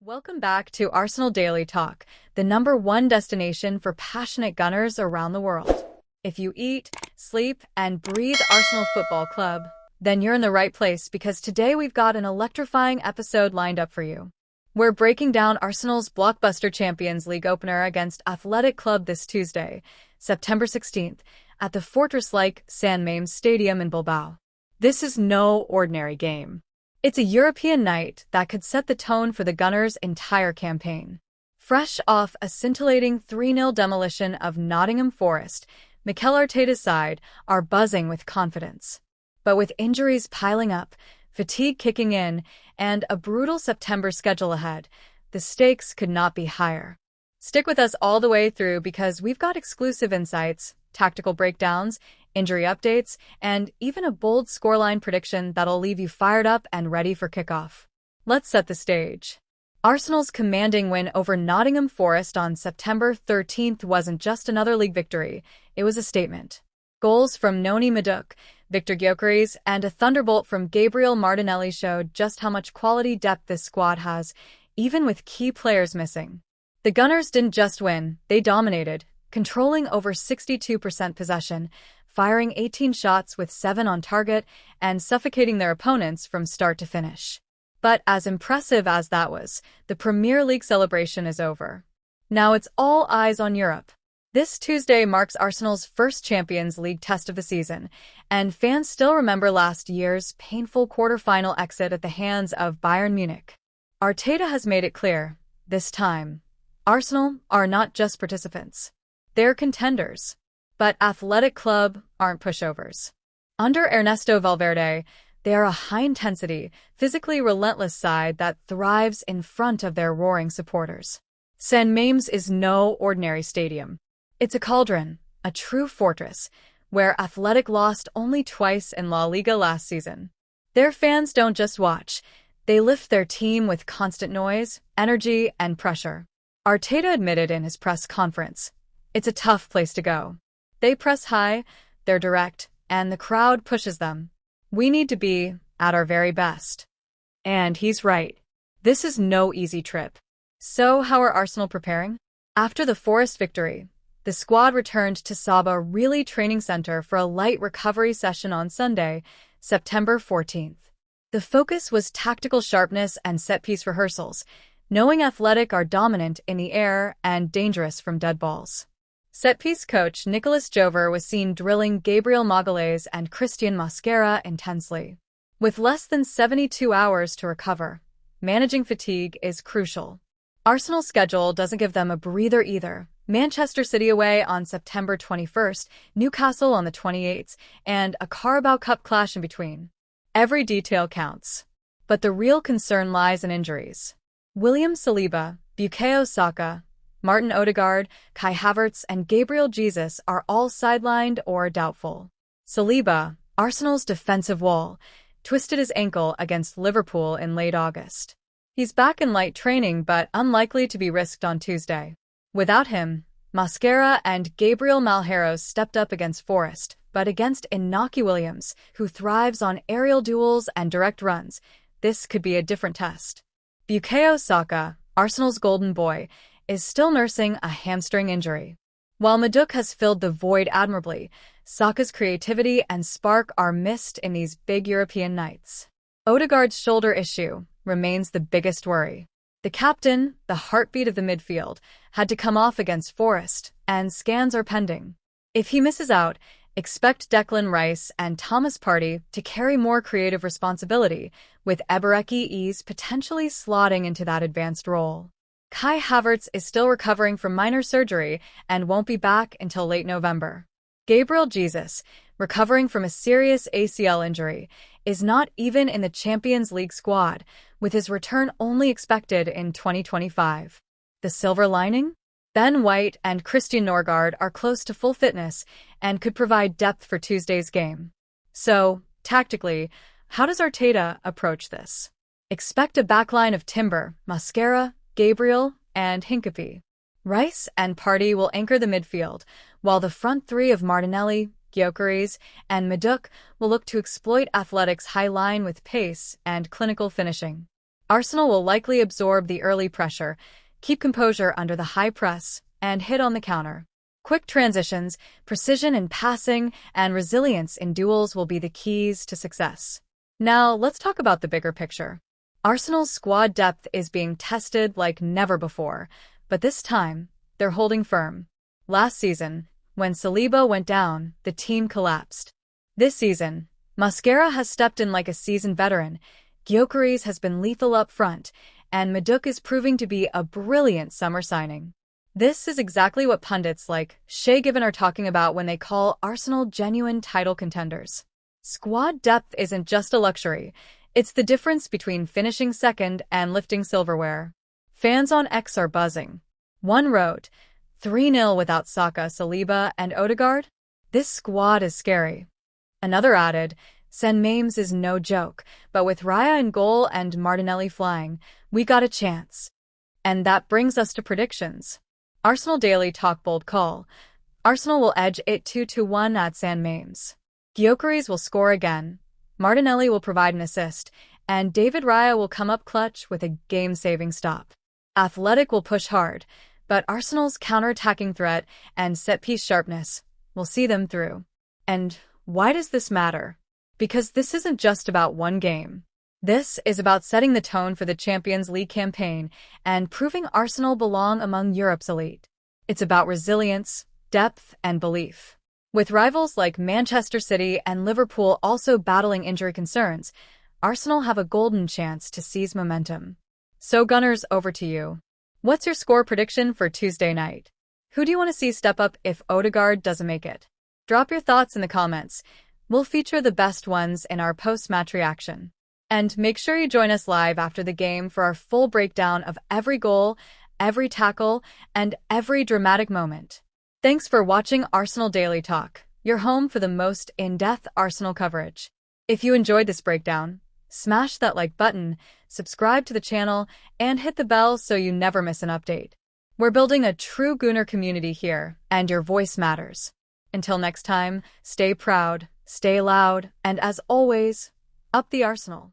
Welcome back to Arsenal Daily Talk, the #1 destination for passionate Gunners around the world. If you eat, sleep, and breathe Arsenal Football Club, then you're in the right place because today we've got an electrifying episode lined up for you. We're breaking down Arsenal's blockbuster Champions League opener against Athletic Club this Tuesday, September 16th, at the fortress-like San Mamés Stadium in Bilbao. This is no ordinary game. It's a European night that could set the tone for the Gunners' entire campaign. Fresh off a scintillating 3-0 demolition of Nottingham Forest, Mikel Arteta's side are buzzing with confidence. But with injuries piling up, fatigue kicking in, and a brutal September schedule ahead, the stakes could not be higher. Stick with us all the way through because we've got exclusive insights, tactical breakdowns, injury updates, and even a bold scoreline prediction that'll leave you fired up and ready for kickoff. Let's set the stage. Arsenal's commanding win over Nottingham Forest on September 13th wasn't just another league victory, it was a statement. Goals from Noni Madueke, Victor Gyökeres, and a thunderbolt from Gabriel Martinelli showed just how much quality depth this squad has, even with key players missing. The Gunners didn't just win, they dominated, controlling over 62% possession, firing 18 shots with 7 on target, and suffocating their opponents from start to finish. But as impressive as that was, the Premier League celebration is over. Now it's all eyes on Europe. This Tuesday marks Arsenal's first Champions League test of the season, and fans still remember last year's painful quarter-final exit at the hands of Bayern Munich. Arteta has made it clear, this time, Arsenal are not just participants. They're contenders. But Athletic Club aren't pushovers. Under Ernesto Valverde, they are a high-intensity, physically relentless side that thrives in front of their roaring supporters. San Mamés is no ordinary stadium. It's a cauldron, a true fortress, where Athletic lost only twice in La Liga last season. Their fans don't just watch, they lift their team with constant noise, energy, and pressure. Arteta admitted in his press conference, "It's a tough place to go. They press high, they're direct, and the crowd pushes them. We need to be at our very best." And he's right. This is no easy trip. So how are Arsenal preparing? After the Forest victory, the squad returned to Saliba Relay Training Center for a light recovery session on Sunday, September 14th. The focus was tactical sharpness and set-piece rehearsals, knowing Athletic are dominant in the air and dangerous from dead balls. Set-piece coach Nicolas Jover was seen drilling Gabriel Magalhaes and Christian Mosquera intensely. With less than 72 hours to recover, managing fatigue is crucial. Arsenal's schedule doesn't give them a breather either. Manchester City away on September 21st, Newcastle on the 28th, and a Carabao Cup clash in between. Every detail counts. But the real concern lies in injuries. William Saliba, Bukayo Saka, Martin Odegaard, Kai Havertz, and Gabriel Jesus are all sidelined or doubtful. Saliba, Arsenal's defensive wall, twisted his ankle against Liverpool in late August. He's back in light training but unlikely to be risked on Tuesday. Without him, Mosquera and Gabriel Malheiros stepped up against Forest, but against Inaki Williams, who thrives on aerial duels and direct runs, this could be a different test. Bukayo Saka, Arsenal's golden boy, is still nursing a hamstring injury. While Madueke has filled the void admirably, Saka's creativity and spark are missed in these big European nights. Odegaard's shoulder issue remains the biggest worry. The captain, the heartbeat of the midfield, had to come off against Forest, and scans are pending. If he misses out, expect Declan Rice and Thomas Partey to carry more creative responsibility, with Eberechi potentially slotting into that advanced role. Kai Havertz is still recovering from minor surgery and won't be back until late November. Gabriel Jesus, recovering from a serious ACL injury, is not even in the Champions League squad, with his return only expected in 2025. The silver lining? Ben White and Christian Norgard are close to full fitness and could provide depth for Tuesday's game. So, tactically, how does Arteta approach this? Expect a backline of Timber, Mosquera, Gabriel, and Hincapie. Rice and Partey will anchor the midfield, while the front three of Martinelli, Gyökeres, and Madueke will look to exploit Athletic's high line with pace and clinical finishing. Arsenal will likely absorb the early pressure, keep composure under the high press, and hit on the counter. Quick transitions, precision in passing, and resilience in duels will be the keys to success. Now, let's talk about the bigger picture. Arsenal's squad depth is being tested like never before, but this time, they're holding firm. Last season, when Saliba went down, the team collapsed. This season, Mascara has stepped in like a seasoned veteran, Gyökeres has been lethal up front, and Maduk is proving to be a brilliant summer signing. This is exactly what pundits like Shay Given are talking about when they call Arsenal genuine title contenders. Squad depth isn't just a luxury, it's the difference between finishing second and lifting silverware. Fans on X are buzzing. One wrote, 3-0 without Saka, Saliba, and Odegaard? This squad is scary. Another added, Sen Mames is no joke, but with Raya in goal and Martinelli flying, we got a chance. And that brings us to predictions. Arsenal Daily Talk bold call. Arsenal will edge it 2-1 at San Mames. Gyökeres will score again. Martinelli will provide an assist, and David Raya will come up clutch with a game-saving stop. Athletic will push hard, but Arsenal's counter-attacking threat and set-piece sharpness will see them through. And why does this matter? Because this isn't just about one game. This is about setting the tone for the Champions League campaign and proving Arsenal belong among Europe's elite. It's about resilience, depth, and belief. With rivals like Manchester City and Liverpool also battling injury concerns, Arsenal have a golden chance to seize momentum. So Gunners, over to you. What's your score prediction for Tuesday night? Who do you want to see step up if Odegaard doesn't make it? Drop your thoughts in the comments. We'll feature the best ones in our post-match reaction. And make sure you join us live after the game for our full breakdown of every goal, every tackle, and every dramatic moment. Thanks for watching Arsenal Daily Talk, your home for the most in-depth Arsenal coverage. If you enjoyed this breakdown, smash that like button, subscribe to the channel, and hit the bell so you never miss an update. We're building a true Gooner community here, and your voice matters. Until next time, stay proud, stay loud, and as always, up the Arsenal.